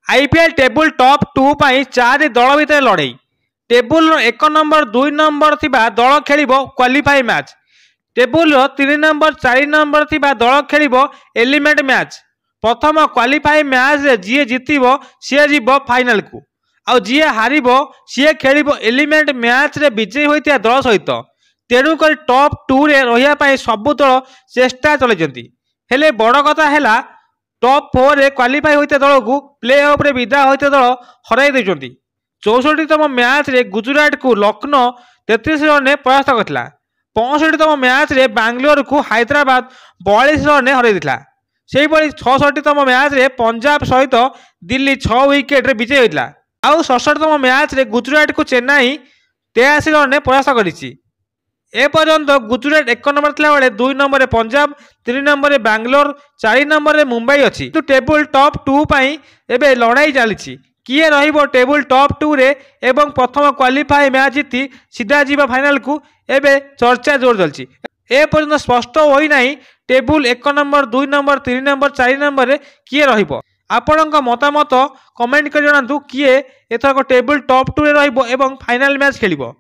IPL table top 2 पाई 4 दल भितर लड़े टेबुल 1 नंबर 2 नंबर थिबा दल खेलिबो qualify match. Table 3 number 4 number थिबा दल खेलिबो एलिमेंट मैच। प्रथम क्वालिफाई मैच रे जी जितिबो सी जीवो फाइनल को आ जी हारिबो सी खेलिबो एलिमेंट मैच रे विजयी होइतिया दल सहित। तेणुक टॉप 2 रे रहिया पाई सबु दल चेष्टा चलैछंती। हेले बड़ कथा हैला टॉप 4 रे क्वालिफाई होइते दल को प्ले ऑफ रे विदा होइते दल हराई देछंती। 64तम मैच रे गुजरात को लखनऊ 33 रन ने परास्त करथिला। 65तम मैच रे बेंगलोर को हैदराबाद 42 रन ने हराई दिला। सेही परि 66तम मैच रे पंजाब सहित दिल्ली 6 विकेट रे विजयी होइतिला। आउ 67तम मैच रे गुजरात को चेन्नई 83 रन ने परास्त करिछि। ए पर्यंत गुजरात 1 नंबर थिला बेले 2 number Punjab 3 number Bangalore 4 number Mumbai अछि। तो टेबुल टॉप 2 पाई एबे लड़ाई चलीछि किए रहिबो टेबुल टॉप 2 रे एवं प्रथम क्वालिफाई मैच जीति सीधा जीवा फाइनल को एबे चर्चा जोर चलछि। ए पर्यंत स्पष्ट होई नाही table 1 number 2 number 3 number 4 number रे किए रहिबो। आपणक मतामत कमेंट कर जणातु किए एथरक टेबुल टॉप 2 रे रहिबो एवं फाइनल मैच खेलिबो।